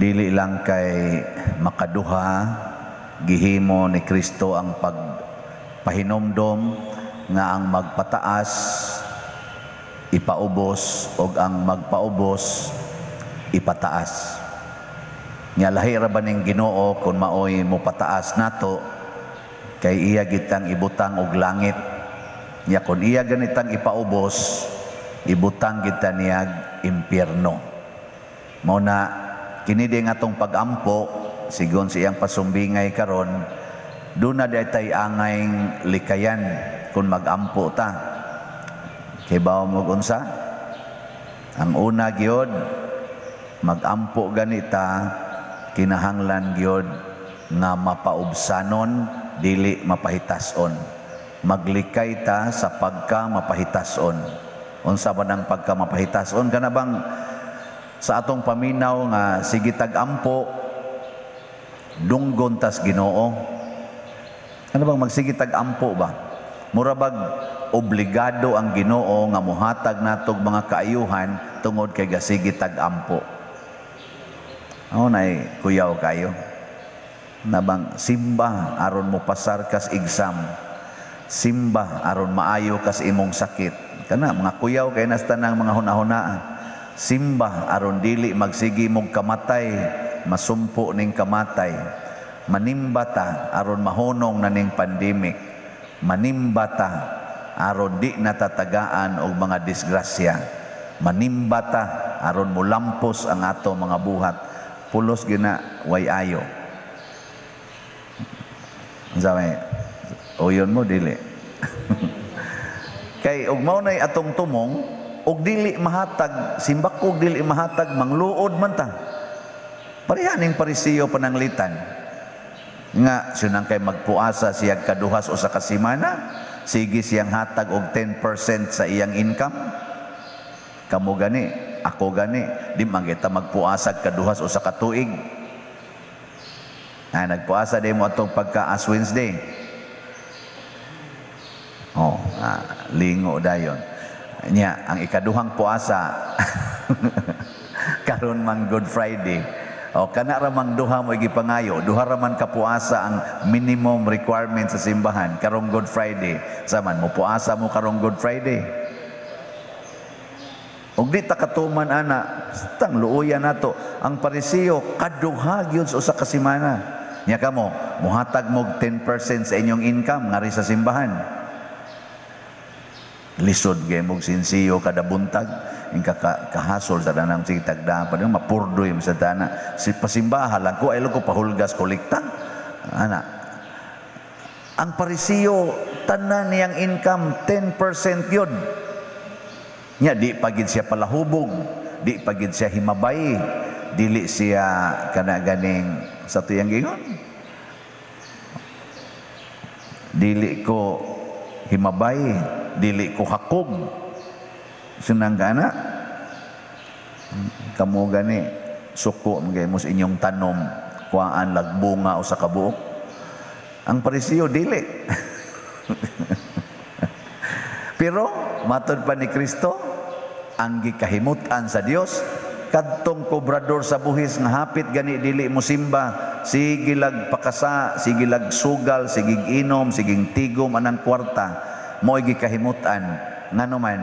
dili lang kay makaduha gihimo ni Kristo ang pagpahinomdom nga ang magpataas ipaubos og ang magpaubos ipataas. Nya lahi ra ba ning Ginoo kun maoy mo pataas nato kay iya gitang ibutang og langit. Nya kun iya ganitang ipaubos ibutang kita niyag impyerno. Mao na kini di nga atong pagampo sigon siyang pasumbingay karon duna daytay angayng likayan kun magampo ta. Kay bawo mo unsa? Ang una gyud magampo ganita kinahanglan gyud nga mapaubsanon dili mapahitason. Maglikay ta sa pagka mapahitason. Unsa ba nang pagka mapahitason? Kana bang sa atong paminaw nga sige tag-ampo dunggon tas Ginoo? Ano bang magsige tag-ampo ba? Mura bag obligado ang Ginoo nga muhatag natog mga kaayuhan tungod kay gasige tag-ampo. Ako na'y kuyaw kayo. Nabang simba aron mo pasar kas exam. Simba aron maayo kas imong sakit. Kana mga kuyaw kay nas tanang mga hunahunaan. Simba aron dili magsigi mong kamatay, masumpo ning kamatay. Manimbata aron mahunong na ning pandemic. Manimbata aron di natatagaan og mga disgrasya. Manimbata aron mulampos ang ato mga buhat. Pulos gina way ayo. Zamay uyon mo dili. Kay og mao nay atong tumong og dili mahatag simbak og dili mahatag mangluod man ta. Parehaning Parisiyo pananglitan nga sunang kay magpuasa siyang kaduhas o sa kasimana sige siyang hatag og 10% sa iyang income. Kamo gani, ako gani, di man kita magpuasa kaduhas o sa katuig. Nagpuasa din mo atong pagka Ash Wednesday. Lingo dayon. Nya ang ikaduhang puasa karon man Good Friday. Kana ra mang duha mo gipangayo, duha ra man ka puasa ang minimum requirement sa simbahan karong Good Friday. Saman mo puasa mo karong Good Friday. Og di ta katuman ana, tang luoyan nato ang Parisiyo kaduha gyud sa usa ka semana. Nya kamo muhatag mo 10% sa inyong income ngari sa simbahan. Lisod gay mong sinsiyo kada buntag ing kahasol sa danang sigtagda pa mapurdoy sa dana si pasimbahan lang ko ay ko pahulgas kolekta ana ang Parisiyo tanan niyang income 10% yun nya di pagid siya palahubog di pagid siya himabay dili siya kana ganing sa tuyang gingon dili ko himabay dili ko hakog sunang gana kamo gani suko mga mo sa inyong tanom kuhaan lagbunga o sa kabuok ang Parisiyo dili pero matod pa ni Kristo ang gikahimutan sa Dios kadtong kobrador sa buhis nga hapit gani dili mo simba sige lag pakasa sige lag sugal sige inom sige tigom anang kwarta mo gikahimutan nganuman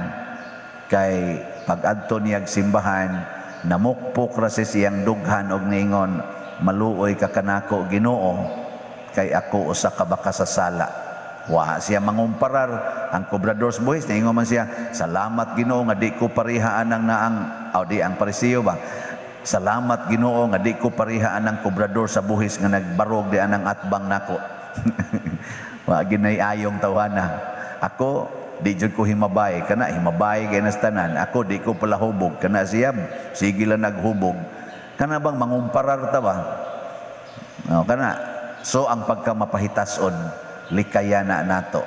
kay pag-adto niyag simbahan namukpok ra siyang dughan og niingon maluoy ka kanako Ginoo kay ako usa ka baka sa sala wa siya mangumparar ang kobrador buhis niingon man siya salamat Ginoo nga di ko parihaan ang naang di ang Parisiyo ba salamat Ginoo nga di ko parihaan ang kobrador sa buhis nga nagbarog di anang atbang nako wa ginay ayong tawana ako di jud ko himabay kana himabay kay nastanan ako di ko pala hubog kana siya sige lang naghubog kana bang mangumparar ta ba kana so ang pagkamapahitason likayan na nato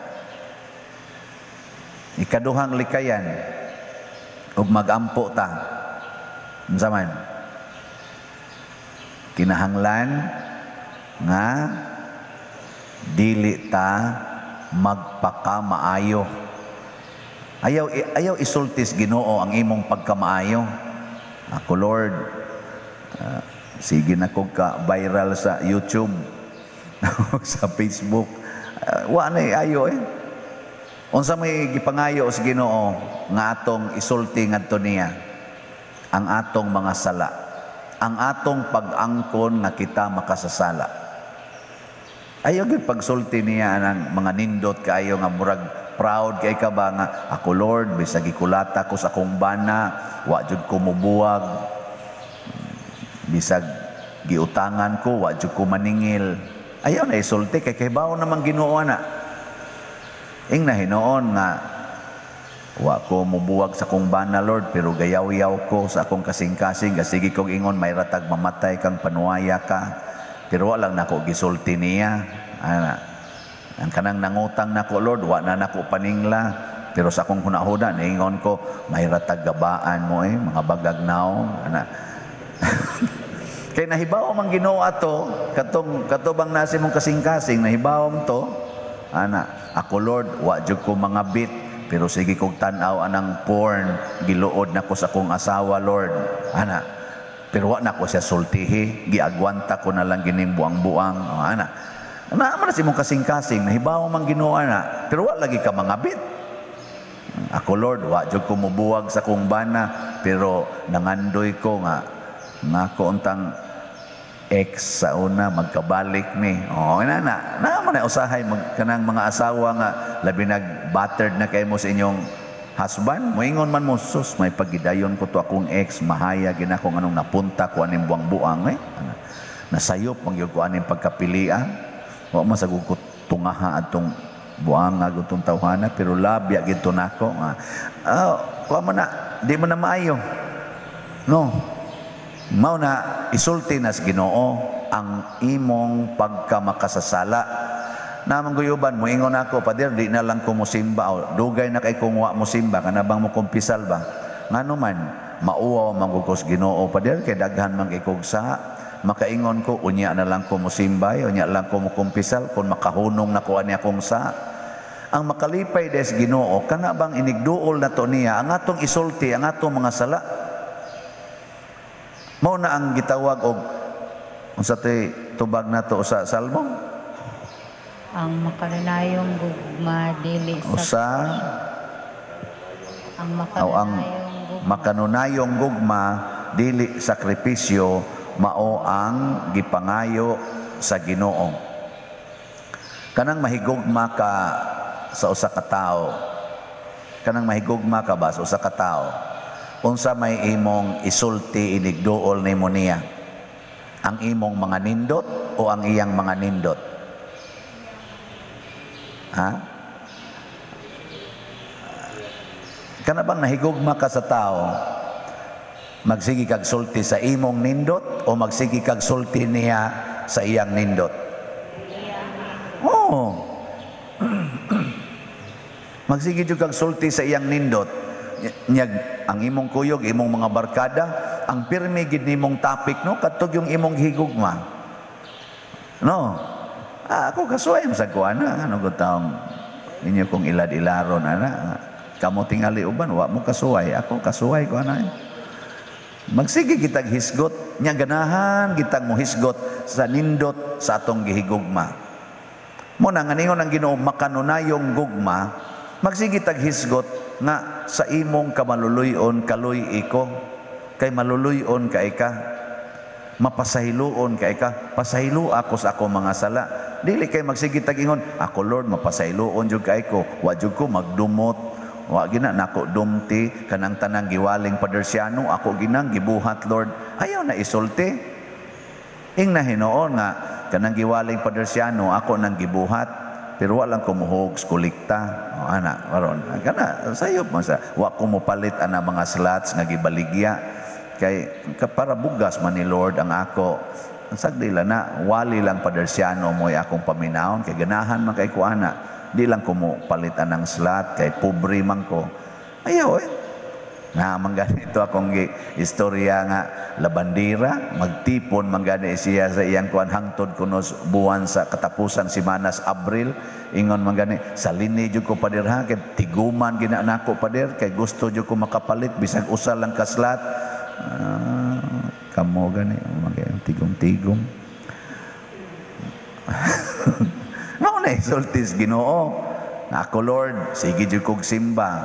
ikaduhang likayan ug magampo ta unsa man kinahanglan nga dili ta magpakamaayo. Ayaw isultis Ginoo ang imong pagkamaayo. Ako Lord, sige na ko ka viral sa YouTube sa Facebook. Wa na ayo unsa may gipangayo sa Ginoo nga atong isulti ngadto niya ang atong mga sala, ang atong pag-angkon nga kita makasasala. Ayaw gyud pagsulti niya ng mga nindot kaayo nga murag proud kay ka ba nga ako Lord bisag gikulata ko sa akong bana, wa jud ko mubuwag, bisag giutangan ko wa jud ko maningil. Ayaw na isulti kay kibaw namang Ginoo na. Ing na hinoon nga wa ko mubuwag sa akong bana Lord pero gayaw-yaw ko sa akong kasing-kasing sige kong ingon may ratag mamatay kang panuaya ka pero wa lang nako gisulti niya. Ang kanang nangutang nako Lord wa na nako paningla pero sa akong hunahuda niingon ko may ratag gabaan mo mga bagagnaw ana. Kay nahibaw man Ginoo ato katubang nasi mong kasing-kasing nahibaw to ana ako Lord wa jud ko mga bit pero sige kog tan-aw anang porn giluod nako sa akong asawa Lord ana pero wa nako siya sultihi giagwanta ko na lang gining buang-buang ana man si mong kasing-kasing nahibaw man Ginoo ana pero wa lagi ka mga bit. Ako Lord wa jud ko mubuwag sa akong bana pero nangandoy ko nga ko untang ex sa una magkabalik ni naman na usahay kanang mga asawa nga labi nag-battered na kayo mo sa inyong husband moingon man mo sus may pagidayon ko to akong ex mahaya gina kung anong napunta ko aning buang-buang nasayop mangyud ko aning pagkapilian wa masagud ko tungaha atong buang nga gutong tawhana pero labya gid to nako wa man na di man na maayo no. Mao na isulti nas Ginoo ang imong pagkamakasasala. Namang guyuban mo ingon ako pader di na lang ko mosimba o dugay na kay kung wa mosimba kana bang mo kumpisal ba. Ngano man mauwaw manggugos Ginoo pader kay daghan man kay kog sa makaingon ko unya na lang ko mosimbay unya lang ko mo kumpisal kun makahunong nako ani akong sa. Ang makalipay des Ginoo kana bang inigduol na to niya ang atong isulti ang atong mga sala. Mao na ang gitawag og unsa tay tubag nato sa Salmo? Ang makanunayong gugma dili sa ang makanunayong gugma dili sakripisyo mao ang gipangayo sa Ginoo. Kanang mahigugma ka sa usa ka tawo. Kanang mahigugma ka ba sa usa ka tawo? Unsa may imong isulti inigduol nimo niya? Ang imong mga nindot o ang iyang mga nindot? Ha? Kana bang nahigugma ka sa tao? Magsigi kag sulti sa imong nindot o magsigi kag sulti niya sa iyang nindot? Oo. Magsigi jud kag sulti sa iyang nindot. Nyag ang imong kuyog, imong mga barkada, ang pirmi gid nimong topic no kadtog yung imong higugma. No. Ako kasuway sa kuana ano gud taong inyo kong ilad-ilaron ana. Kamo tingali uban wa mo kasuway, ako kasuway ko ana. Magsige kitag hisgot, nya ganahan kitag mo hisgot sa nindot sa atong gihigugma. Mo na nganingon ang Ginoo makanunayong gugma, magsige tag hisgot nga sa imong kamaluluyon kaloy iko kay maluluyon kay ka mapasahiluon kay ka pasahilo ako sa ako mga sala dili kay magsige tag ingon ako Lord mapasahiluon jud kay ko wa jud ko magdumot wa gina nako dumti kanang tanang giwaling padersyano ako ginang gibuhat Lord ayaw na isulti ing na hinoon nga kanang giwaling padersyano ako nang gibuhat pero walang kumuhogs kolekta ana maron kana sayop man sa wa ko mopalit ana mga slots nga gibaligya kay para bugas man ni Lord ang ako sagdila na wali lang padersyano moy akong paminawon kay ganahan man kay ko ana di lang ko mo palit anang slot kay pobre man ko ayaw na manggani ito akong istorya nga labandira magtipon manggani siya sa iyang kuan hangtod kunos buwan sa katapusan semanas Abril ingon manggani salini jud ko pader ha kay tiguman gina nako pader kay gusto jud ko makapalit bisag usa lang ka slot kamo gani tigong-tigong. Mao na isultis Ginoo. Ako Lord, sige jud kog simba.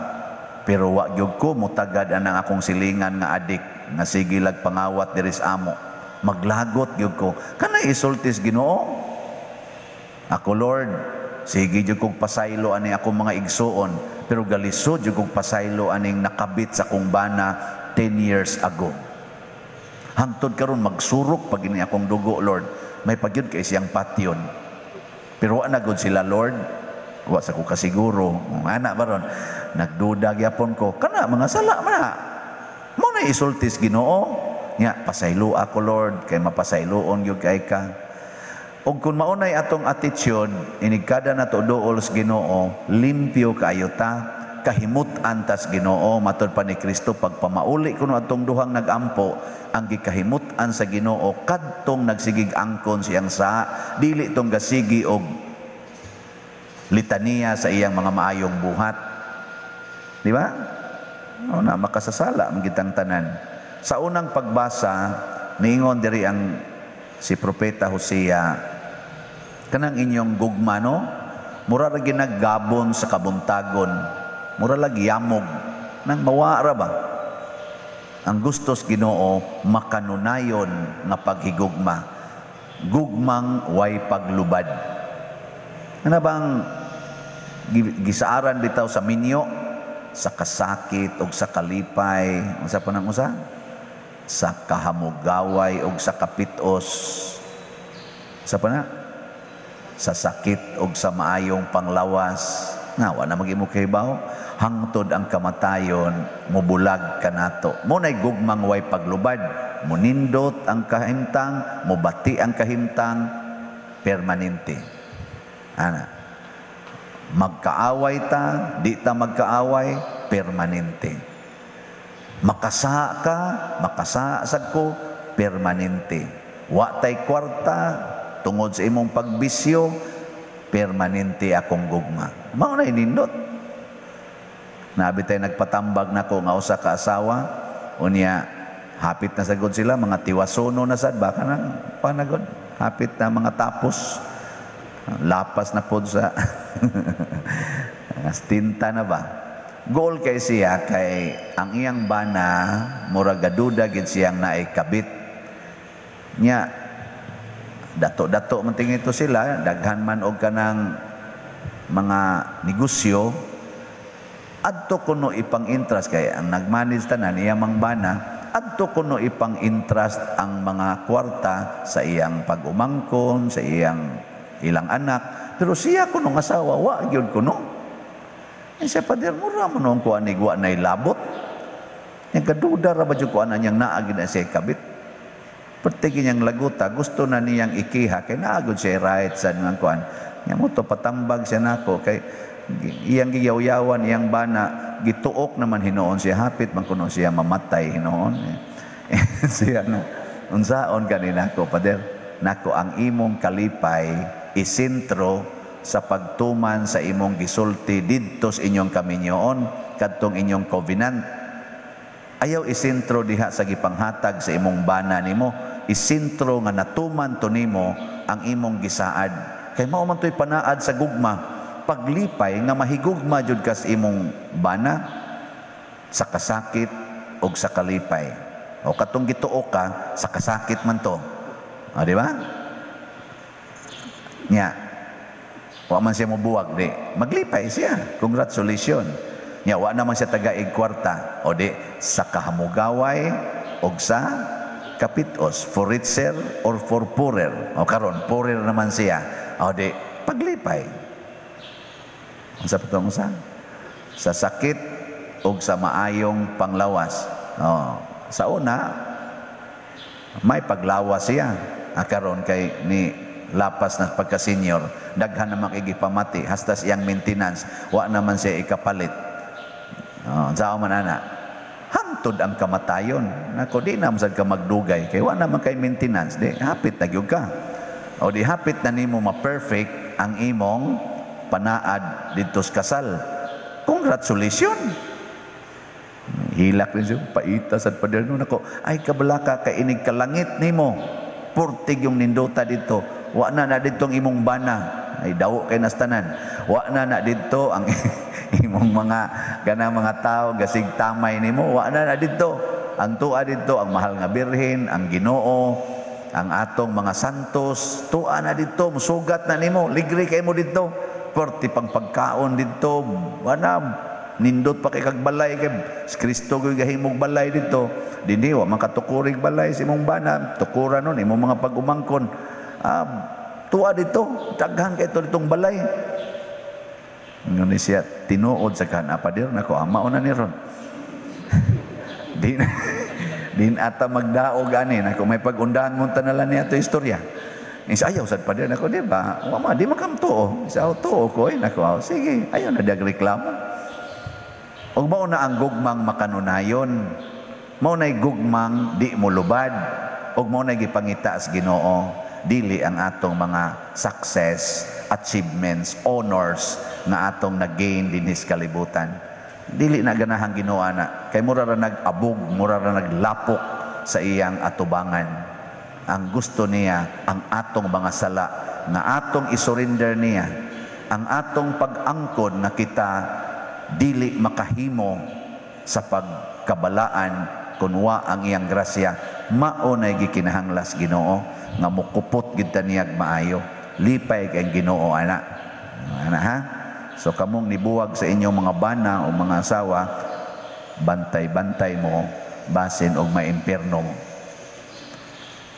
Pero wa gyud ko mutagad anang akong silingan nga adik nga sige lag pangawat diri sa amo. Maglagot gyud ko. Kana isultis Ginoo. Ako Lord, sige jud kog pasaylo ani akong mga igsuon, pero galisod jud kog pasaylo aning nakabit sa akong bana 10 years ago. Hangtod karon magsurok pag ini akong dugo Lord. May pagyud kay siyang patyon. Pero wa na gud sila Lord. Wa sa ko kasiguro. Ana baron nagduda gyapon ko. Kana mga sala man. Mo na isultis Ginoo. Nya pasaylo ako Lord kay mapasayloon gyud kay ka. Og kung maunay atong attitude, inigkada na to dool sa Ginoo, limpyo kaayo ta, kahimutan tas Ginoo, matod pa ni Kristo pagpamauli kuno atong duhang nagampo, ang gikahimutan sa Ginoo kadtong nagsigig angkon siyang sa dili tong gasigi og litania sa iyang mga maayong buhat. Di ba? O na makasasala ang gitang tanan. Sa unang pagbasa, niingon diri ang si Propeta Hosea, kanang inyong gugma no, mura ra ginaggabon sa kabuntagon, mura lagi yamog nang mawara ba. Ang gustos Ginoo makanunayon nga paghigugma, gugmang way paglubad. Ano bang gisaaran bitaw sa minyo, sa kasakit o sa kalipay, unsa pa nang usa? Sa kahamugaway o sa kapitos. Sa pa na? Sa sakit o sa maayong panglawas. Nga, wala mag-imo kahibaw. Hangtod ang kamatayon, mubulag ka nato. Muna'y gugmang way paglubad. Munindot ang kahimtang, mubati ang kahimtang, permanente. Ana. Magkaaway ta, di ta magkaaway, permanente. Makasa ka, makasasag ko, permanente. Wa tay kwarta, tungod sa imong pagbisyo, permanente akong gugma. Mao na inindot. Nabi tayo nagpatambag na ko nga usa ka asawa, unya hapit na sagod sila, mga tiwasono na sad, baka nang panagod, hapit na mga tapos, lapas na pod sa tinta na ba. Goal kay siya, kay ang iyang bana, murag gaduda gid siyang naikabit. Nya, dato-dato man tingin ito sila, daghan man og kanang mga negosyo, adto kuno ipang interest kay ang nagmanage tanan iyang mangbana, adto kuno ipang interest ang mga kwarta sa iyang pag-umangkon, sa ilang anak, pero siya kuno nga asawa wa gyud kuno. Siya pader mura mo nung kuan ni wa nay labot. Yang kaduda ra ba jud kuan niyang naagi na siya kabit. Perti niyang laguta, gusto na niyang ikiha, kay naagod siya right sa nga kuan. Nya mo to patambag siya nako, kay iyang giyaw-yawan, iyang bana, gituok naman hinoon siya, hapit man kuno siya mamatay hinoon. Siya na, unsaon kanina ko, pader, nako ang imong kalipay, isintro sa pagtuman sa imong gisulti didto sa inyong kaminyoon, kadtong inyong covenant. Ayaw isintro diha sa gipanghatag sa imong bana nimo, isintro nga natuman to nimo ang imong gisaad. Kay mao man toy panaad sa gugma, paglipay nga mahigugma jud kas imong bana sa kasakit o sa kalipay. O katong gituo ka sa kasakit man to. O di ba? Nya, wa man siya mobuwag di. Maglipay siya. Congratulations. Nya wa naman siya tagaig kwarta. O di sa kahamugaway o sa kapitos, for richer or for poorer. O karon, poorer naman siya. O di, paglipay. Ang sa patong sa sakit o sa maayong panglawas. O, sa una, may paglawas siya. Karon kay ni lapas na pagka-senior, daghan na makikipamati, hasta siyang maintenance, wa naman siya ikapalit. Saan man ana? Hangtod ang kamatayon. Nako, di naman sad ka magdugay, kay wa naman kay maintenance, di hapit na gyud ka. O di hapit na nimo ma-perfect ang imong panaad dito sa kasal. Congratulations! Hilak rin siya, paita sa pader nun ako, ay kabalaka, kay inig kalangit nimo, purtig yung ninduta dito, wa na dito ang imong bana, ay daw kay nastanan, wa na dito ang imong mga ganang mga tao, gasig tamay nimo, wa na dito, ang tua dito, ang mahal nga birhen, ang Ginoo, ang atong mga santos, tua na dito, musugat na nimo, ligri kay mo dito, purti pang pagkaon dito, wala, nindot pa kay kagbalay kay Kristo ko'y gahimog balay dito dinhi wa makatukurig balay si imong bana tukura nun imong mga pag-umangkon tuwa dito daghan kay ditong balay ngani siya tinuod sa kana pader nako amao na ni ron din ata magdaog ani nako may pag-undahan mo tanalan niya to istorya is ayaw sad pader nako di ba wa di makamtuo isa tuo ko nako sige ayaw na dag reklamo. Og mao na ang gugmang makanunayon, mao na'y gugmang di mo lubad, og mao na'y gipangita sa Ginoo, dili ang atong mga success, achievements, honors na atong nag-gain dinis kalibutan. Dili na ganahang Ginoo ana, kay mura ra nag-abog, mura ra naglapok sa iyang atubangan. Ang gusto niya, ang atong mga sala, na atong isurrender niya, ang atong pag-angkon na kita dili makahimo sa pagkabalaan kunwa ang iyang grasya mao nay gikinahanglas Ginoo nga mukupot gid ta niyag maayo lipay kay Ginoo ana ha so kamong nibuwag sa inyong mga bana o mga asawa bantay-bantay mo basin og maimpierno mo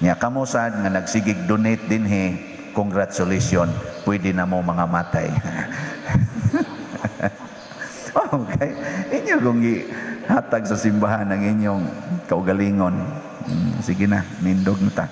nya kamo sad nga nagsigig donate dinhi congratulations pwede na mo mga matay. Okay, inyo kung hatag sa simbahan ang inyong kaugalingon. Sige na, nindog na ta.